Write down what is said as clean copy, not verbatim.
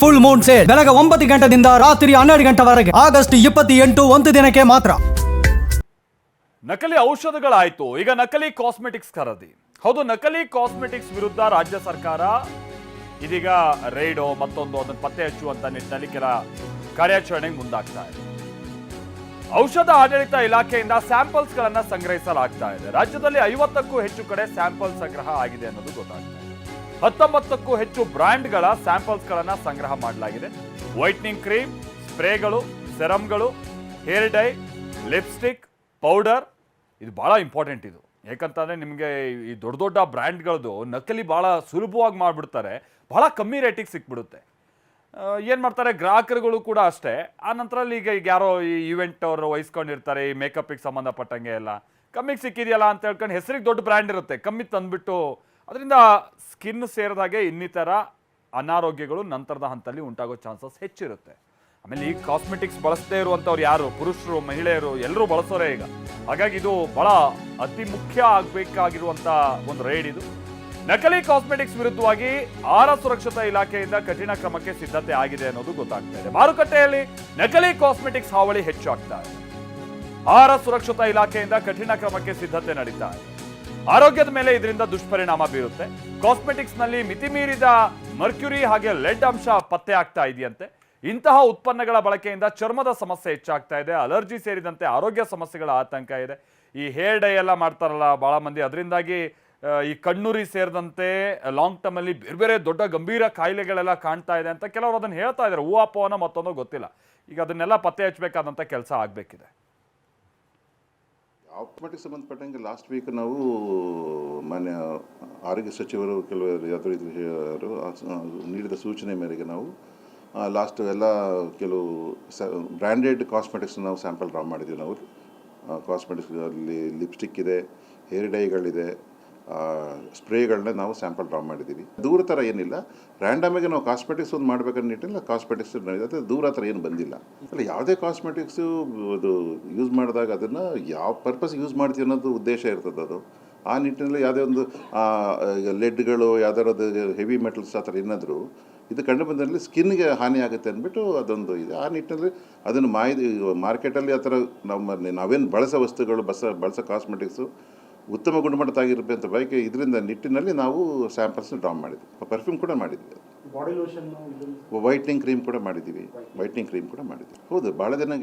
Full Moon sale ಬೆಳಗ್ಗೆ 9 ಗಂಟೆಯಿಂದ ರಾತ್ರಿ 12 ಗಂಟೆವರೆಗೆ ಆಗಸ್ಟ್ 28 ಒಂದು ದಿನಕ್ಕೆ ಮಾತ್ರ. ನಕಲಿ ಔಷಧಗಳಾಯ್ತು, ಈಗ ನಕಲಿ ಕಾಸ್ಮೆಟಿಕ್ಸ್ ಖರೀದಿ. ಹೌದು, ನಕಲಿ ಕಾಸ್ಮೆಟಿಕ್ಸ್ ವಿರುದ್ಧ ರಾಜ್ಯ ಸರ್ಕಾರ ಇದೀಗ ರೈಡೋ ಮತ್ತೊಂದು ಅದನ್ನು ಪತ್ತೆ ಹಚ್ಚುವಂತ ನಿಟ್ಟಿನಲ್ಲಿ ಕೆಲ ಕಾರ್ಯಾಚರಣೆಗೆ ಮುಂದಾಗ್ತಾ ಇದೆ. ಔಷಧ ಆಡಳಿತ ಇಲಾಖೆಯಿಂದ ಸ್ಯಾಂಪಲ್ಸ್ ಗಳನ್ನ ಸಂಗ್ರಹಿಸಲಾಗ್ತಾ ಇದೆ. ರಾಜ್ಯದಲ್ಲಿ 50ಕ್ಕೂ ಹೆಚ್ಚು ಕಡೆ ಸ್ಯಾಂಪಲ್ ಸಂಗ್ರಹ ಆಗಿದೆ ಅನ್ನೋದು ಗೊತ್ತಾಗ್ತಾ ಇದೆ. 19ಕ್ಕೂ ಹೆಚ್ಚು ಬ್ರ್ಯಾಂಡ್ಗಳ ಸ್ಯಾಂಪಲ್ಸ್ ಗಳನ್ನ ಸಂಗ್ರಹ ಮಾಡಲಾಗಿದೆ. ವೈಟ್ನಿಂಗ್ ಕ್ರೀಮ್, ಸ್ಪ್ರೇಗಳು, ಸೆರಮ್ಗಳು, ಹೇರ್ ಡೈ, ಲಿಪ್ಸ್ಟಿಕ್, ಪೌಡರ್, ಇದು ಬಹಳ ಇಂಪಾರ್ಟೆಂಟ್. ಇದು ಯಾಕಂತಂದ್ರೆ ನಿಮಗೆ ಈ ದೊಡ್ಡ ದೊಡ್ಡ ಬ್ರ್ಯಾಂಡ್ಗಳದ್ದು ನಕಲಿ ಬಹಳ ಸುಲಭವಾಗಿ ಮಾಡಿಬಿಡ್ತಾರೆ, ಬಹಳ ಕಮ್ಮಿ ರೇಟಿಗೆ ಸಿಕ್ಬಿಡುತ್ತೆ. ಏನು ಮಾಡ್ತಾರೆ ಗ್ರಾಹಕರುಗಳು ಕೂಡ ಅಷ್ಟೇ. ಆ ನಂತರಲ್ಲಿ ಈಗ ಯಾರೋ ಈ ಈವೆಂಟ್ ಅವರು ವಹಿಸ್ಕೊಂಡಿರ್ತಾರೆ, ಈ ಮೇಕಪ್ಗೆ ಸಂಬಂಧಪಟ್ಟಂಗೆ ಎಲ್ಲ ಕಮ್ಮಿಗೆ ಸಿಕ್ಕಿದೆಯಲ್ಲ ಅಂತ ಹೇಳ್ಕೊಂಡು ಹೆಸರಿಗೆ ದೊಡ್ಡ ಬ್ರ್ಯಾಂಡ್ ಇರುತ್ತೆ, ಕಮ್ಮಿ ತಂದುಬಿಟ್ಟು ಅದರಿಂದ ಸ್ಕಿನ್ ಸೇರಿದಾಗೆ ಇನ್ನಿತರ ಅನಾರೋಗ್ಯಗಳು ನಂತರದ ಹಂತದಲ್ಲಿ ಉಂಟಾಗೋ ಚಾನ್ಸಸ್ ಹೆಚ್ಚಿರುತ್ತೆ. ಆಮೇಲೆ ಈ ಕಾಸ್ಮೆಟಿಕ್ಸ್ ಬಳಸದೇ ಇರುವಂಥವ್ರು ಯಾರು, ಪುರುಷರು ಮಹಿಳೆಯರು ಎಲ್ಲರೂ ಬಳಸೋರೆ ಈಗ. ಹಾಗಾಗಿ ಇದು ಬಹಳ ಅತಿ ಮುಖ್ಯ ಆಗಬೇಕಾಗಿರುವಂಥ ಒಂದು ರೈಡ್ ಇದು. ನಕಲಿ ಕಾಸ್ಮೆಟಿಕ್ಸ್ ವಿರುದ್ಧವಾಗಿ ಆಹಾರ ಸುರಕ್ಷತಾ ಇಲಾಖೆಯಿಂದ ಕಠಿಣ ಕ್ರಮಕ್ಕೆ ಸಿದ್ಧತೆ ಆಗಿದೆ ಅನ್ನೋದು ಗೊತ್ತಾಗ್ತಾ ಇದೆ. ಮಾರುಕಟ್ಟೆಯಲ್ಲಿ ನಕಲಿ ಕಾಸ್ಮೆಟಿಕ್ಸ್ ಹಾವಳಿ ಹೆಚ್ಚಾಗ್ತಾ ಇದೆ. ಆಹಾರ ಸುರಕ್ಷತಾ ಇಲಾಖೆಯಿಂದ ಕಠಿಣ ಕ್ರಮಕ್ಕೆ ಸಿದ್ಧತೆ ನಡೀತಾ ಇದೆ. ಆರೋಗ್ಯದ ಮೇಲೆ ಇದರಿಂದ ದುಷ್ಪರಿಣಾಮ ಬೀರುತ್ತೆ. ಕಾಸ್ಮೆಟಿಕ್ಸ್ ನಲ್ಲಿ ಮಿತಿಮೀರಿದ ಮರ್ಕ್ಯುರಿ ಹಾಗೆ ಲೆಡ್ ಅಂಶ ಪತ್ತೆ ಆಗ್ತಾ ಇದೆಯಂತೆ. ಇಂತಹ ಉತ್ಪನ್ನಗಳ ಬಳಕೆಯಿಂದ ಚರ್ಮದ ಸಮಸ್ಯೆ ಹೆಚ್ಚಾಗ್ತಾ ಇದೆ, ಅಲರ್ಜಿ ಸೇರಿದಂತೆ ಆರೋಗ್ಯ ಸಮಸ್ಯೆಗಳ ಆತಂಕ ಇದೆ. ಈ ಹೇರ್ ಡೈ ಎಲ್ಲ ಮಾಡ್ತಾರಲ್ಲ ಬಹಳ ಮಂದಿ, ಅದರಿಂದಾಗಿ ಈ ಕಣ್ಣುರಿ ಸೇರಿದಂತೆ ಲಾಂಗ್ ಟರ್ಮ್ ಅಲ್ಲಿ ಬೇರೆ ಬೇರೆ ದೊಡ್ಡ ಗಂಭೀರ ಕಾಯಿಲೆಗಳೆಲ್ಲ ಕಾಣ್ತಾ ಇದೆ ಅಂತ ಕೆಲವರು ಅದನ್ನು ಹೇಳ್ತಾ ಇದ್ದಾರೆ. ಹೂವಾಪೋನ ಮತ್ತೊಂದು ಗೊತ್ತಿಲ್ಲ. ಈಗ ಅದನ್ನೆಲ್ಲ ಪತ್ತೆ ಹಚ್ಚಬೇಕಾದಂಥ ಕೆಲಸ ಆಗಬೇಕಿದೆ. ಕಾಸ್ಮೆಟಿಕ್ಸ್ ಸಂಬಂಧಪಟ್ಟಂಗೆ ಲಾಸ್ಟ್ ವೀಕ್ ನಾವು ಮಾನ್ಯ ಆರೋಗ್ಯ ಸಚಿವರು ಕೆಲವರು ನೀಡಿದ ಸೂಚನೆ ಮೇರೆಗೆ ನಾವು ಲಾಸ್ಟ್ ಎಲ್ಲ ಕೆಲವು ಬ್ರ್ಯಾಂಡೆಡ್ ಕಾಸ್ಮೆಟಿಕ್ಸ್ ನಾವು ಸ್ಯಾಂಪಲ್ ಡ್ರಾ ಮಾಡಿದ್ದೀವಿ. ನಾವು ಕಾಸ್ಮೆಟಿಕ್ಸಲ್ಲಿ ಲಿಪ್ಸ್ಟಿಕ್ ಇದೆ, ಹೇರ್ ಡೈಗಳಿದೆ, ಸ್ಪ್ರೇಗಳನ್ನ ನಾವು ಸ್ಯಾಂಪಲ್ ಡ್ರಾ ಮಾಡಿದ್ದೀವಿ. ದೂರ ಥರ ಏನಿಲ್ಲ, ರ್ಯಾಂಡಮಾಗಿ ನಾವು ಕಾಸ್ಮೆಟಿಕ್ಸ್ ಒಂದು ಮಾಡಬೇಕನ್ನೋ ನಿಟ್ಟಿಲ್ಲ ಕಾಸ್ಮೆಟಿಕ್ಸ್ ಅದು ದೂರ ಥರ ಏನು ಬಂದಿಲ್ಲ. ಅಲ್ಲ, ಯಾವುದೇ ಕಾಸ್ಮೆಟಿಕ್ಸು ಅದು ಯೂಸ್ ಮಾಡಿದಾಗ ಅದನ್ನು ಯಾವ ಪರ್ಪಸ್ ಯೂಸ್ ಮಾಡ್ತೀವಿ ಅನ್ನೋದು ಉದ್ದೇಶ ಇರ್ತದೆ. ಅದು ಆ ನಿಟ್ಟಿನಲ್ಲಿ ಯಾವುದೇ ಒಂದು ಲೆಡ್ಗಳು ಯಾವ್ದಾರದು ಹೆವಿ ಮೆಟಲ್ಸ್ ಆ ಥರ ಏನಾದರೂ ಇದು ಕಂಡು ಬಂದಲ್ಲಿ ಸ್ಕಿನ್ಗೆ ಹಾನಿ ಆಗುತ್ತೆ ಅಂದ್ಬಿಟ್ಟು ಅದೊಂದು ಇದೆ. ಆ ನಿಟ್ಟಿನಲ್ಲಿ ಅದನ್ನು ಮಾರ್ಕೆಟಲ್ಲಿ ಆ ಥರ ನಾವೇನು ಬಳಸೋ ವಸ್ತುಗಳು ಬಳಸೋ ಕಾಸ್ಮೆಟಿಕ್ಸು ಉತ್ತಮ ಗುಣಮಟ್ಟದಾಗಿರಬೇಕು ಅಂತ ಬಯಕೆ ಇದರಿಂದ ನಿಟ್ಟಿನಲ್ಲಿ ನಾವು ಸ್ಯಾಂಪಲ್ಸ್ನ ಡ್ರಾ ಮಾಡಿದ್ವಿ. ಪರ್ಫ್ಯೂಮ್ ಕೂಡ ಮಾಡಿದ್ವಿ, ವೈಟ್ನಿಂಗ್ ಕ್ರೀಮ್ ಕೂಡ ಮಾಡಿದ್ದೀವಿ. ಹೌದು, ಭಾಳ ದಿನ